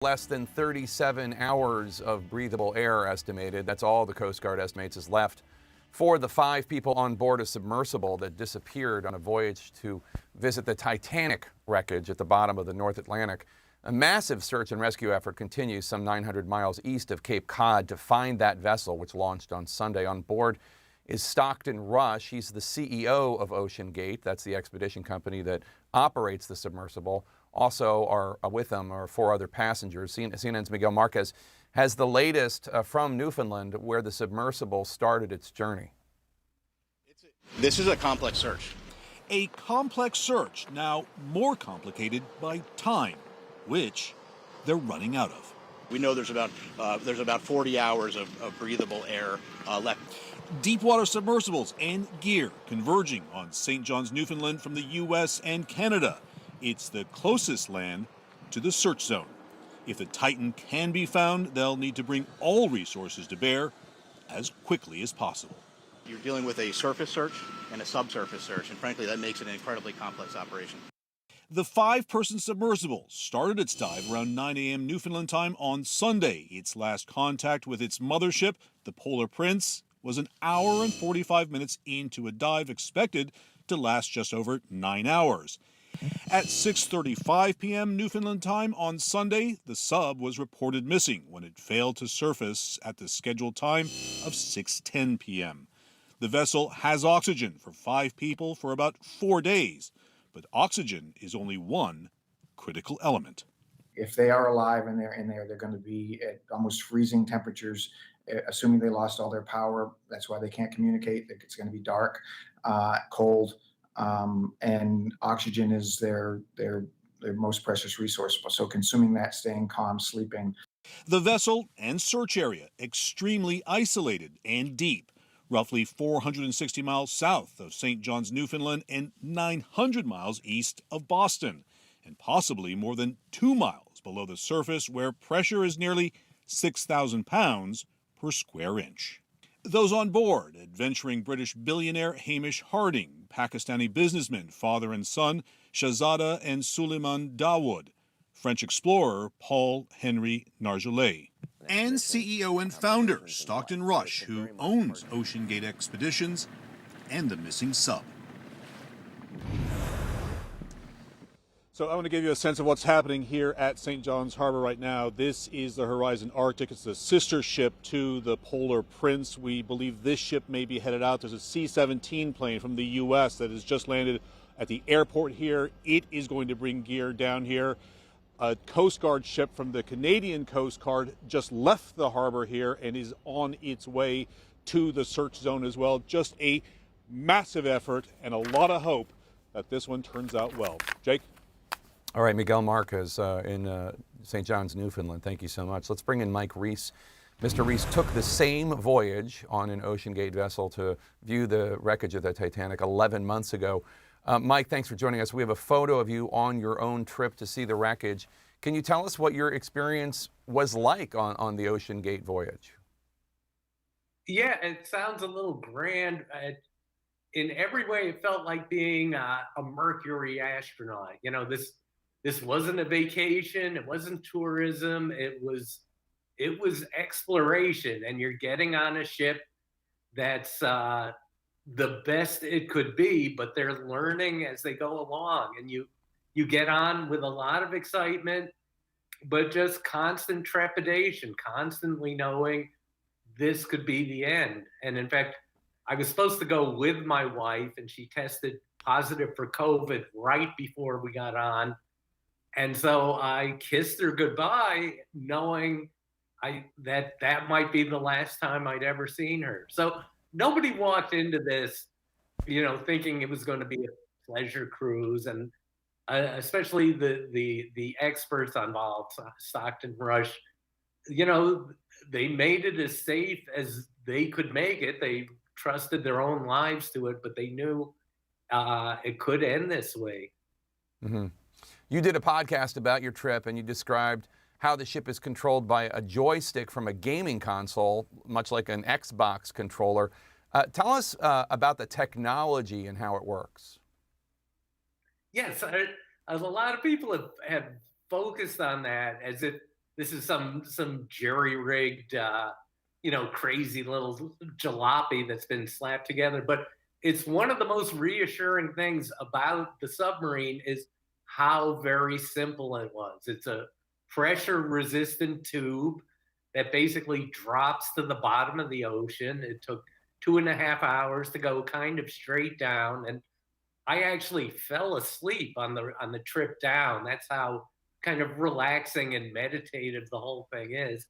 Less than 37 hours of breathable air estimated. That's all the Coast Guard estimates is left for the 5 people on board a submersible that disappeared on a voyage to visit the Titanic wreckage at the bottom of the North Atlantic. A massive search and rescue effort continues some 900 miles east of Cape Cod to find that vessel, which launched on Sunday. On board is Stockton Rush. He's the CEO of Ocean Gate. That's the expedition company that operates the submersible. Also are with them are 4 other passengers. CNN's Miguel Marquez has the latest from Newfoundland, where the submersible started its journey. This is a complex search. A complex search, now more complicated by time, which they're running out of. We know there's about 40 hours of breathable air left. Deepwater submersibles and gear converging on St. John's, Newfoundland from the U.S. and Canada. It's the closest land to the search zone. If the Titan can be found, they'll need to bring all resources to bear as quickly as possible. You're dealing with a surface search and a subsurface search, and frankly, that makes it an incredibly complex operation. The 5-person submersible started its dive around 9 a.m. Newfoundland time on Sunday. Its last contact with its mothership, the Polar Prince, was an hour and 45 minutes into a dive expected to last just over 9 hours. At 6:35 p.m. Newfoundland time on Sunday, the sub was reported missing when it failed to surface at the scheduled time of 6:10 p.m. The vessel has oxygen for 5 people for about 4 days, but oxygen is only one critical element. If they are alive and they're in there, they're going to be at almost freezing temperatures, assuming they lost all their power. That's why they can't communicate. It's going to be dark, cold. And oxygen is their most precious resource. So consuming that, staying calm, sleeping. The vessel and search area extremely isolated and deep, roughly 460 miles south of St. John's, Newfoundland, and 900 miles east of Boston, and possibly more than 2 miles below the surface, where pressure is nearly 6,000 pounds per square inch. Those on board, adventuring British billionaire Hamish Harding, Pakistani businessmen, father and son, Shahzada and Suleiman Dawood, French explorer Paul Henry Nargeolet, and CEO and founder Stockton Rush, who owns Ocean Gate Expeditions and the missing sub. So I want to give you a sense of what's happening here at St. John's Harbor right now. This is the Horizon Arctic. It's the sister ship to the Polar Prince. We believe this ship may be headed out. There's a C-17 plane from the U.S. that has just landed at the airport here. It is going to bring gear down here. A Coast Guard ship from the Canadian Coast Guard just left the harbor here and is on its way to the search zone as well. Just a massive effort and a lot of hope that this one turns out well. Jake? All right, Miguel Marquez in St. John's, Newfoundland. Thank you so much. Let's bring in Mike Reese. Mr. Reese took the same voyage on an Ocean Gate vessel to view the wreckage of the Titanic 11 months ago. Mike, thanks for joining us. We have a photo of you on your own trip to see the wreckage. Can you tell us what your experience was like on the Ocean Gate voyage? Yeah, it sounds a little grand. In every way, it felt like being a Mercury astronaut. You know, this wasn't a vacation. It wasn't tourism. It was exploration, and you're getting on a ship that's the best it could be, but they're learning as they go along, and you get on with a lot of excitement, but just constant trepidation, constantly knowing this could be the end. And in fact, I was supposed to go with my wife, and she tested positive for COVID right before we got on. And so I kissed her goodbye, knowing that might be the last time I'd ever seen her. So nobody walked into this, thinking it was going to be a pleasure cruise, and especially the experts involved, Stockton Rush. They made it as safe as they could make it. They trusted their own lives to it, but they knew it could end this way. Mm-hmm. You did a podcast about your trip, and you described how the ship is controlled by a joystick from a gaming console, much like an Xbox controller. Tell us about the technology and how it works. Yes, a lot of people have focused on that as if this is some jerry-rigged, crazy little jalopy that's been slapped together. But it's one of the most reassuring things about the submarine is how very simple it was. It's a pressure-resistant tube that basically drops to the bottom of the ocean. It took 2.5 hours to go kind of straight down, and I actually fell asleep on the trip down. That's how kind of relaxing and meditative the whole thing is.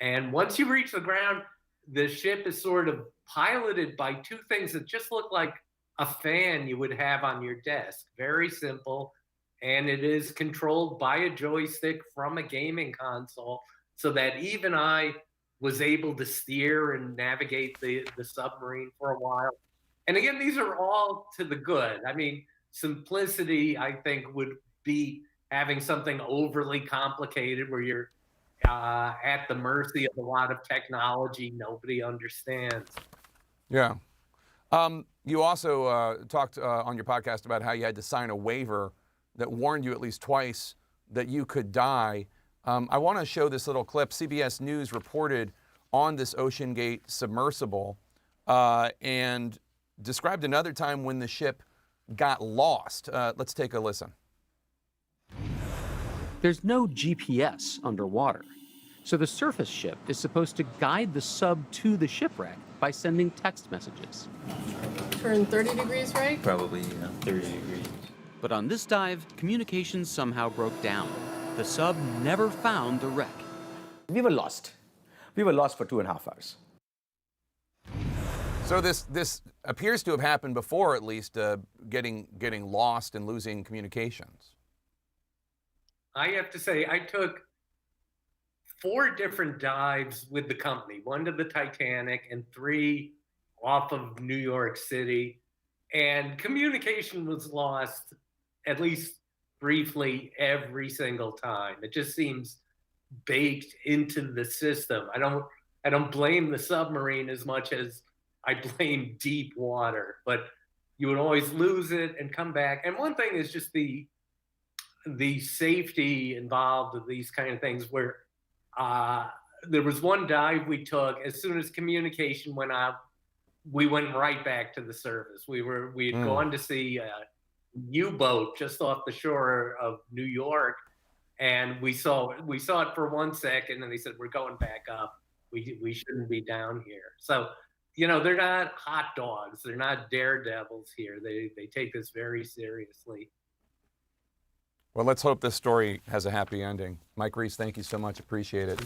And once you reach the ground, the ship is sort of piloted by two things that just look like a fan you would have on your desk. Very simple. And it is controlled by a joystick from a gaming console, so that even I was able to steer and navigate the submarine for a while. And again, these are all to the good. I mean, simplicity, I think, would be having something overly complicated where you're at the mercy of a lot of technology nobody understands. Yeah. You also talked on your podcast about how you had to sign a waiver that warned you at least twice that you could die. I want to show this little clip. CBS News reported on this OceanGate submersible and described another time when the ship got lost. Let's take a listen. There's no GPS underwater, so the surface ship is supposed to guide the sub to the shipwreck by sending text messages. Turn 30 degrees right? Probably, 30 degrees. But on this dive, communications somehow broke down. The sub never found the wreck. We were lost. We were lost for 2.5 hours. So this appears to have happened before, at least, getting lost and losing communications. I have to say, I took 4 different dives with the company, 1 to the Titanic and 3 off of New York City. And communication was lost, at least briefly, every single time. It just seems baked into the system. I don't blame the submarine as much as I blame deep water, but you would always lose it and come back. And one thing is just the safety involved with these kind of things, where there was one dive we took. As soon as communication went out, we went right back to the surface. We had gone to see a U-boat just off the shore of New York, and we saw it for 1 second, and they said, "We're going back up. We shouldn't be down here." So, they're not hot dogs. They're not daredevils here. They take this very seriously. Well, let's hope this story has a happy ending. Mike Reese, thank you so much. Appreciate it.